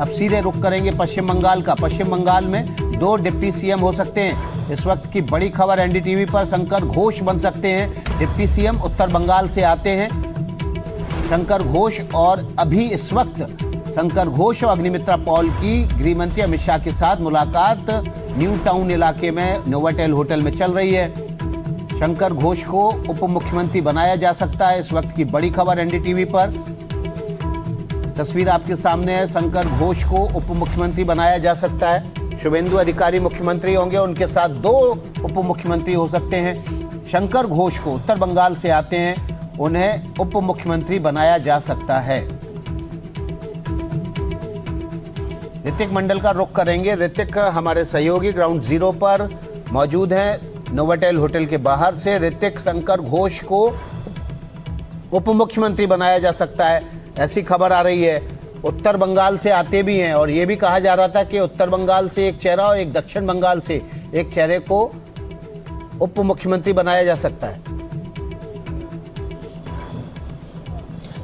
अब सीधे रुख करेंगे पश्चिम बंगाल का। पश्चिम बंगाल में 2 डिप्टी सीएम हो सकते हैं। इस वक्त की बड़ी खबर एनडीटीवी पर, शंकर घोष बन सकते हैं डिप्टी सीएम। उत्तर बंगाल से आते हैं शंकर घोष, और अभी इस वक्त शंकर घोष और अग्निमित्रा पॉल की गृह मंत्री अमित शाह के साथ मुलाकात न्यू टाउन इलाके में नोवाटेल होटल में चल रही है। शंकर घोष को उप मुख्यमंत्री बनाया जा सकता है, इस वक्त की बड़ी खबर एनडीटीवी पर। तस्वीर आपके सामने है, शंकर घोष को उप मुख्यमंत्री बनाया जा सकता है। शुभेंदु अधिकारी मुख्यमंत्री होंगे, उनके साथ 2 उप मुख्यमंत्री हो सकते हैं। शंकर घोष को उत्तर बंगाल से आते हैं, उन्हें उप मुख्यमंत्री बनाया जा सकता है। ऋतिक मंडल का रुख करेंगे। ऋतिक हमारे सहयोगी ग्राउंड जीरो पर मौजूद हैं नोवाटेल होटल के बाहर से। ऋतिक, शंकर घोष को उप मुख्यमंत्री बनाया जा सकता है, ऐसी खबर आ रही है। उत्तर बंगाल से आते भी हैं, और यह भी कहा जा रहा था कि उत्तर बंगाल से एक चेहरा और एक दक्षिण बंगाल से एक चेहरे को उप मुख्यमंत्री बनाया जा सकता है।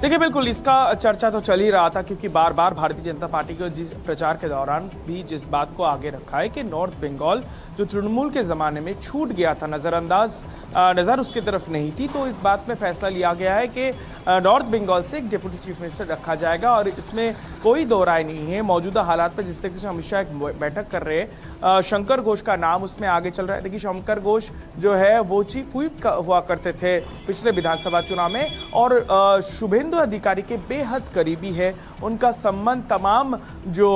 देखिए, बिल्कुल इसका चर्चा तो चल ही रहा था, क्योंकि बार बार भारतीय जनता पार्टी के जिस प्रचार के दौरान भी जिस बात को आगे रखा है कि नॉर्थ बंगाल जो तृणमूल के ज़माने में छूट गया था, नज़र उसकी तरफ नहीं थी, तो इस बात में फैसला लिया गया है कि नॉर्थ बंगाल से एक डिप्टी चीफ मिनिस्टर रखा जाएगा, और इसमें कोई दो राय नहीं है। मौजूदा हालात पर जिस तरीके से अमित शाह एक बैठक कर रहे हैं, शंकर घोष का नाम उसमें आगे चल रहा है। देखिए, शंकर घोष जो है वो चीफ व्हिप हुआ करते थे पिछले विधानसभा चुनाव में, और शुभेंदु अधिकारी के बेहद करीबी है। उनका संबंध तमाम जो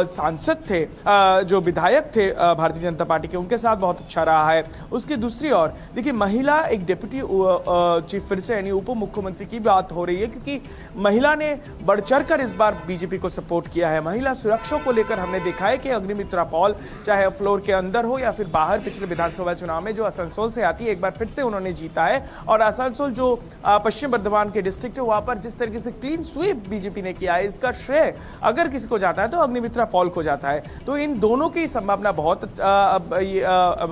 सांसद थे, जो विधायक थे भारतीय जनता पार्टी के, उनके साथ बहुत अच्छा रहा है। उसकी दूसरी ओर देखिए, महिला एक डिप्टी चीफ मिनिस्टर यानी उप मुख्यमंत्री की बात हो रही है, क्योंकि महिला ने बढ़ चढ़कर इस बार बीजेपी को सपोर्ट किया है। महिला सुरक्षा को लेकर हमने देखा है कि अग्निमित्रा पॉल चाहे फ्लोर के अंदर हो या फिर बाहर, पिछले विधानसभा चुनाव में जो आसनसोल से आती है, एक बार फिर से उन्होंने जीता है। और आसनसोल जो पश्चिम बर्धमान के डिस्ट्रिक्ट है, वहां पर जिस तरीके से क्लीन स्वीप बीजेपी ने किया है, इसका श्रेय अगर किसी को जाता है तो अग्निमित्रा पॉल को जाता है। तो इन दोनों की संभावना बहुत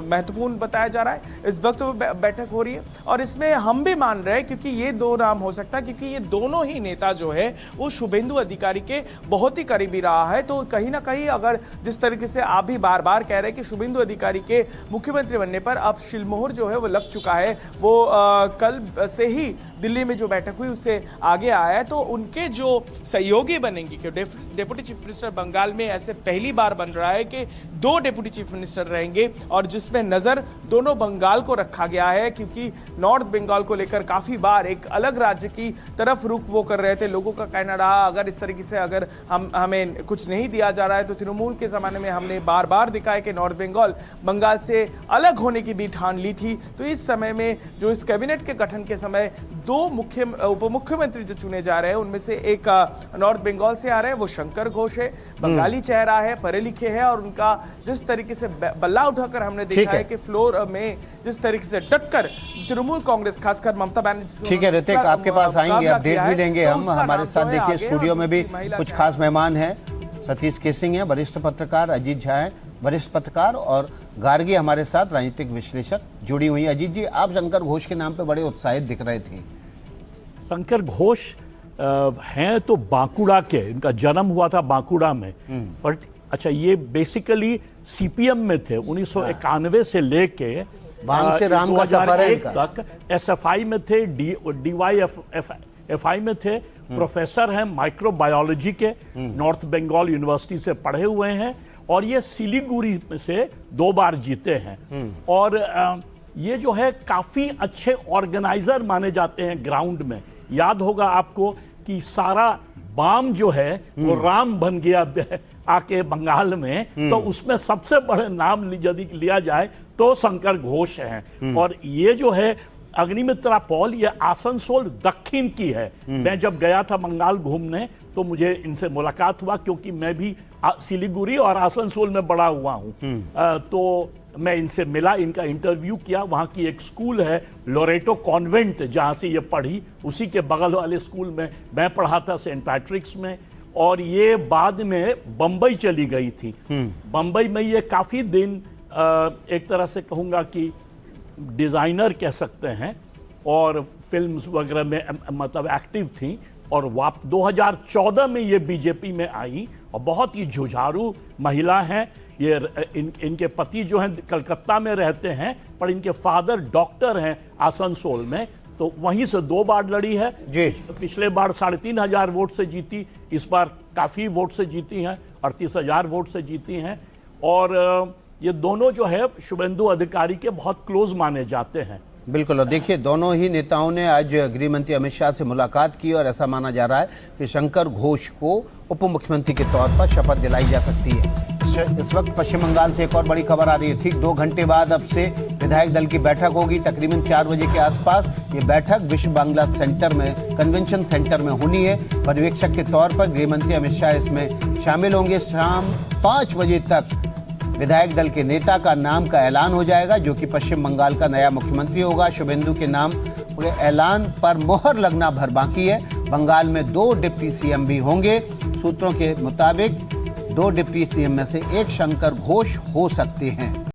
महत्वपूर्ण बताया जा रहा है। इस वक्त बैठक हो रही है, और इसमें हम भी मान रहे हैं, क्योंकि ये 2 नाम हो सकता है, क्योंकि ये दोनों ही नेता जो है वो शुभेंदु अधिकारी के बहुत ही करीबी रहा है। तो कहीं ना कहीं अगर जिस तरीके से आप भी बार बार कह रहे हैं कि शुभेंदु अधिकारी के मुख्यमंत्री बनने पर अब शिलमोहर जो है वो लग चुका है, वो कल से ही दिल्ली में जो बैठक हुई उससे आगे आया है, तो उनके जो सहयोगी बनेंगे, कि डेप्यूटी चीफ मिनिस्टर बंगाल में ऐसे पहली बार बन रहा है कि 2 डेप्यूटी चीफ मिनिस्टर रहेंगे, और जिसमें नजर दोनों बंगाल को रखा गया है, क्योंकि नॉर्थ बंगाल को लेकर काफी बार एक अलग राज्य की तरफ रुख वो कर रहे थे। लोगों का कहना रहा, अगर इस तरीके से अगर हमें कुछ नहीं दिया जा रहा है, तो तृणमूल के जमाने में हमने बार बार दिखा है कि नॉर्थ बंगाल से अलग होने की भी ठान ली थी। तो इस समय में जो इस कैबिनेट के गठन के समय 2 उप मुख्यमंत्री जो चुने जा रहे हैं, उनमें से एक नॉर्थ बंगाल से आ रहे हैं, वो शंकर घोष है। बंगाली चेहरा है, पढ़े लिखे हैं, और उनका जिस तरीके से बल्ला उठाकर हमने देखा है कि फ्लोर में जिस तरीके से डटकर तृणमूल कांग्रेस, खासकर ममता बनर्जी। ठीक है ऋतिक, आपके पास आएंगे, अपडेट भी देंगे हम। हमारे साथ देखिए स्टूडियो में भी कुछ खास मेहमान हैं। सतीश केसिंग हैं, वरिष्ठ पत्रकार, अजीत झा हैं, वरिष्ठ पत्रकार, और गार्गी हमारे साथ राजनीतिक विश्लेषक जुड़ी हुई। अजीत जी, आप शंकर घोष के नाम पे बड़े उत्साहित दिख रहे थे। शंकर घोष हैं तो बांकुड़ा के, इनका जन्म हुआ था बांकुड़ा में, बट अच्छा ये बेसिकली सीपीएम में थे 1991 से लेके वाम से राम का सफर है तक एसएफआई में थे, डीवाईएफआई में थे, प्रोफेसर हैं माइक्रोबायोलॉजी के, नॉर्थ बंगाल यूनिवर्सिटी से पढ़े हुए हैं, और ये सिलीगुड़ी से 2 बार जीते हैं। और ये जो है काफी अच्छे ऑर्गेनाइजर माने जाते हैं ग्राउंड में। याद होगा आपको कि सारा बाम जो है वो राम बन गया आके बंगाल में, तो उसमें सबसे बड़े नाम यदि लिया जाए तो शंकर घोष हैं। और ये जो है अग्निमित्रा पॉल, ये आसनसोल दक्षिण की है। मैं जब गया था बंगाल घूमने तो मुझे इनसे मुलाकात हुआ, क्योंकि मैं भी सिलीगुड़ी और आसनसोल में बड़ा हुआ हूँ। तो मैं इनसे मिला, इनका इंटरव्यू किया। वहाँ की एक स्कूल है लोरेटो कॉन्वेंट, जहाँ से ये पढ़ी, उसी के बगल वाले स्कूल में मैं पढ़ा था, सेंट पैट्रिक्स में। और ये बाद में बम्बई चली गई थी। बम्बई में ये काफ़ी दिन एक तरह से कहूँगा कि डिज़ाइनर कह सकते हैं, और फिल्म्स वगैरह में मतलब एक्टिव थी। और 2014 में ये बीजेपी में आई और बहुत ही जुझारू महिला हैं। ये इनके पति जो हैं कलकत्ता में रहते हैं, पर इनके फादर डॉक्टर हैं आसनसोल में, तो वहीं से 2 बार लड़ी है जी। पिछले बार 3,500 वोट से जीती, इस बार काफ़ी वोट से जीती हैं, 38,000 वोट से जीती हैं। और ये दोनों जो है शुभेंदु अधिकारी के बहुत क्लोज माने जाते हैं। बिल्कुल। और देखिए, दोनों ही नेताओं ने आज गृह मंत्री अमित शाह से मुलाकात की और ऐसा माना जा रहा है कि शंकर घोष को उप मुख्यमंत्री के तौर पर शपथ दिलाई जा सकती है। इस वक्त पश्चिम बंगाल से एक और बड़ी खबर आ रही है। ठीक 2 घंटे बाद अब से विधायक दल की बैठक होगी, तकरीबन 4 बजे के आसपास। ये बैठक विश्व बांग्ला सेंटर में, कन्वेंशन सेंटर में होनी है। पर्यवेक्षक के तौर पर गृह मंत्री अमित शाह इसमें शामिल होंगे। शाम 5 बजे तक विधायक दल के नेता का नाम का ऐलान हो जाएगा, जो कि पश्चिम बंगाल का नया मुख्यमंत्री होगा। शुभेंदु के नाम के ऐलान पर मोहर लगना भर बाकी है। बंगाल में 2 डिप्टी सीएम भी होंगे। सूत्रों के मुताबिक 2 डिप्टी सीएम में से एक शंकर घोष हो सकते हैं।